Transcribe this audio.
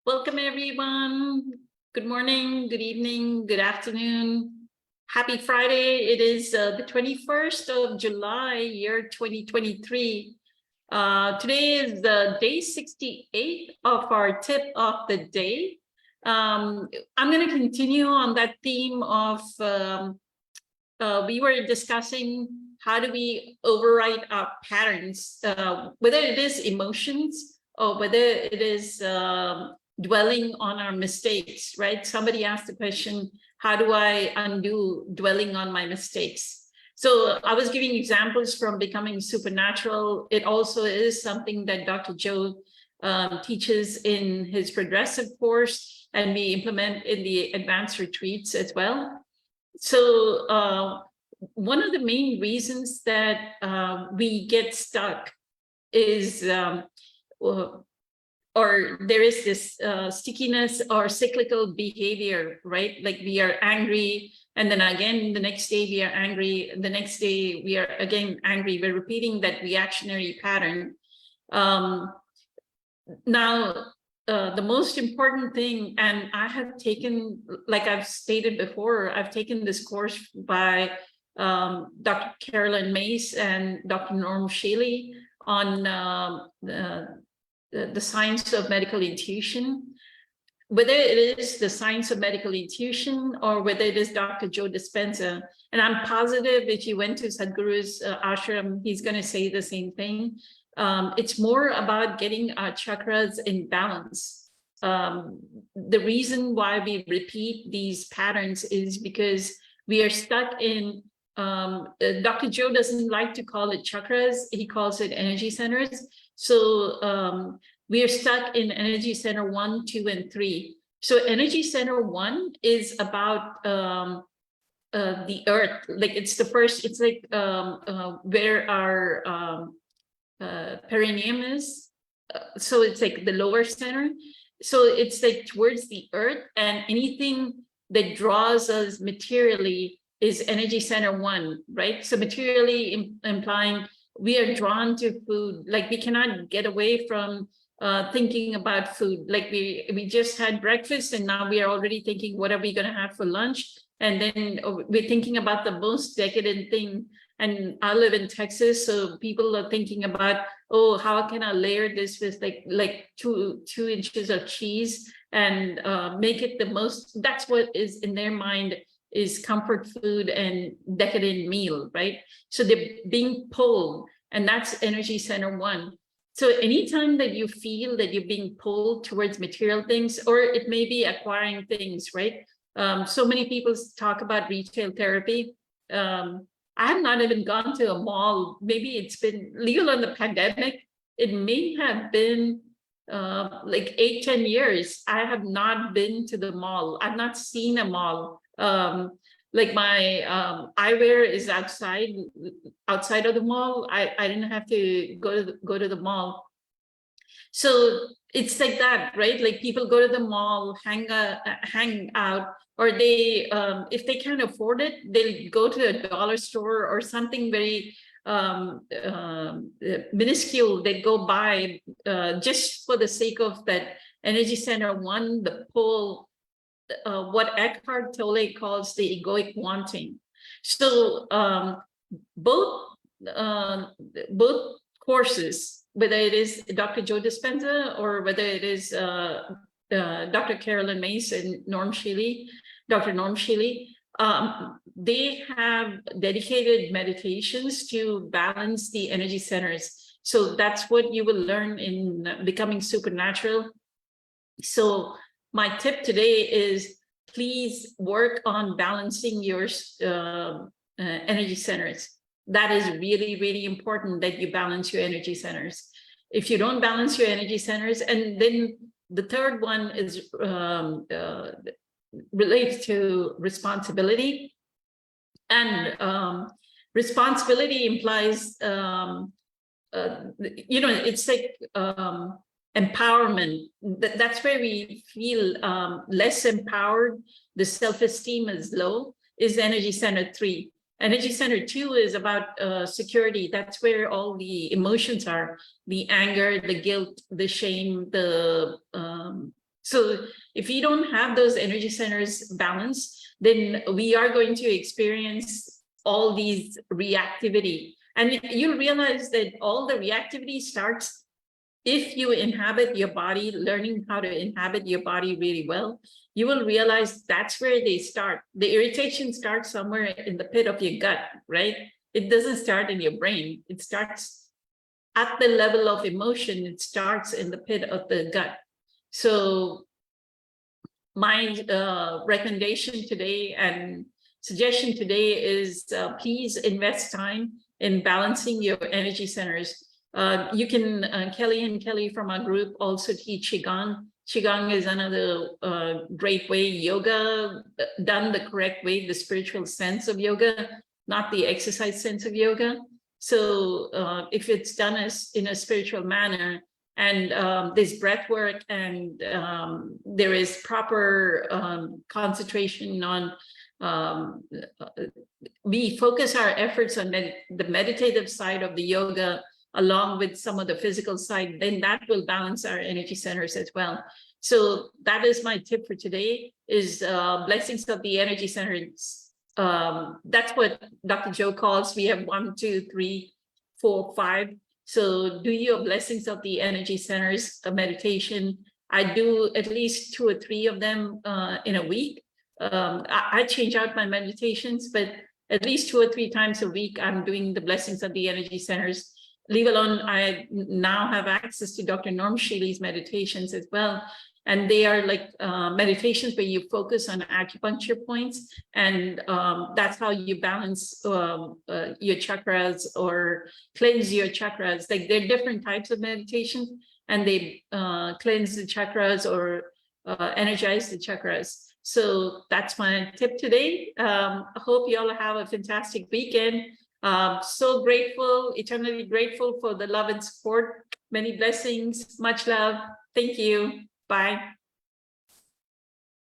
Welcome, everyone. Good morning, good evening, good afternoon. Happy Friday. It is the 21st of July, year 2023. Today is the day 68 of our tip of the day. I'm going to continue on that theme of we were discussing how do we override our patterns, whether it is emotions or whether it is dwelling on our mistakes, right? Somebody asked the question, how do I undo dwelling on my mistakes? So I was giving examples from Becoming Supernatural. It also is something that Dr. Joe teaches in his progressive course, and we implement in the advanced retreats as well. So one of the main reasons that we get stuck is or there is this stickiness or cyclical behavior, right? Like we are angry, and then again, the next day we are angry, the next day we are again angry. We're repeating that reactionary pattern. Now, the most important thing, and I have taken, like I've stated before, I've taken this course by Dr. Carolyn Myss and Dr. Norm Shaley on the science of medical intuition. Whether it is the science of medical intuition or whether it is Dr. Joe Dispenza, and I'm positive if you went to Sadhguru's ashram, he's going to say the same thing. It's more about getting our chakras in balance. The reason why we repeat these patterns is because we are stuck in, Dr. Joe doesn't like to call it chakras, he calls it energy centers. So we are stuck in energy center 1, 2, and 3. So energy center 1 is about the earth, like it's the first, it's like where our perineum is. So it's like the lower center. So it's like towards the earth, and anything that draws us materially is energy center 1, right? So materially implying we are drawn to food, like we cannot get away from thinking about food. Like we just had breakfast and now we are already thinking, what are we going to have for lunch? And then we're thinking about the most decadent thing. And I live in Texas, so people are thinking about, oh, how can I layer this with like two inches of cheese and make it the most, that's what is in their mind is comfort food and decadent meal, right? So they're being pulled, and that's energy center 1. So anytime that you feel that you're being pulled towards material things, or it may be acquiring things, right? So many people talk about retail therapy. I have not even gone to a mall. Maybe it's been legal on the pandemic. It may have been like 8-10 years. I have not been to the mall. I've not seen a mall. Like my eyewear is outside of the mall. I didn't have to go to the mall. So it's like that, right? Like people go to the mall, hang out, or they, if they can't afford it, they'll go to a dollar store or something very minuscule. They go buy just for the sake of that energy center 1, the pull, what Eckhart Tolle calls the egoic wanting. So both courses, whether it is Dr. Joe Dispenza or whether it is Dr. Carolyn Myss and Dr. Norm Shaley, they have dedicated meditations to balance the energy centers. So that's what you will learn in Becoming Supernatural. So my tip today is please work on balancing your energy centers. That is really, really important that you balance your energy centers. If you don't balance your energy centers, and then the third one is relates to responsibility. And responsibility implies, it's like empowerment. That's where we feel less empowered. The self-esteem is low, is energy center 3. Energy center 2 is about security. That's where all the emotions are: the anger, the guilt, the shame, the So if you don't have those energy centers balanced, then we are going to experience all these reactivity. And you'll realize that all the reactivity starts if you inhabit your body, learning how to inhabit your body really well. You will realize that's where they start. The irritation starts somewhere in the pit of your gut, right? It doesn't start in your brain. It starts at the level of emotion. It starts in the pit of the gut. So my recommendation today and suggestion today is please invest time in balancing your energy centers. You can, Kelly and Kelly from our group also teach Qigong. Qigong is another great way. Yoga done the correct way, the spiritual sense of yoga, not the exercise sense of yoga. So if it's done as in a spiritual manner, and there's breath work, and there is proper concentration on, we focus our efforts on the meditative side of the yoga along with some of the physical side, then that will balance our energy centers as well. So that is my tip for today, is blessings of the energy centers. That's what Dr. Joe calls, we have 1, 2, 3, 4, 5. So do your blessings of the energy centers meditation. I do at least 2 or 3 of them in a week. I change out my meditations, but at least 2 or 3 times a week, I'm doing the blessings of the energy centers. Leave alone, I now have access to Dr. Norm Shealy's meditations as well. And they are like meditations where you focus on acupuncture points, and that's how you balance your chakras or cleanse your chakras. Like there are different types of meditation, and they cleanse the chakras or energize the chakras. So that's my tip today. I hope you all have a fantastic weekend. So grateful, eternally grateful for the love and support. Many blessings, much love. Thank you. Bye.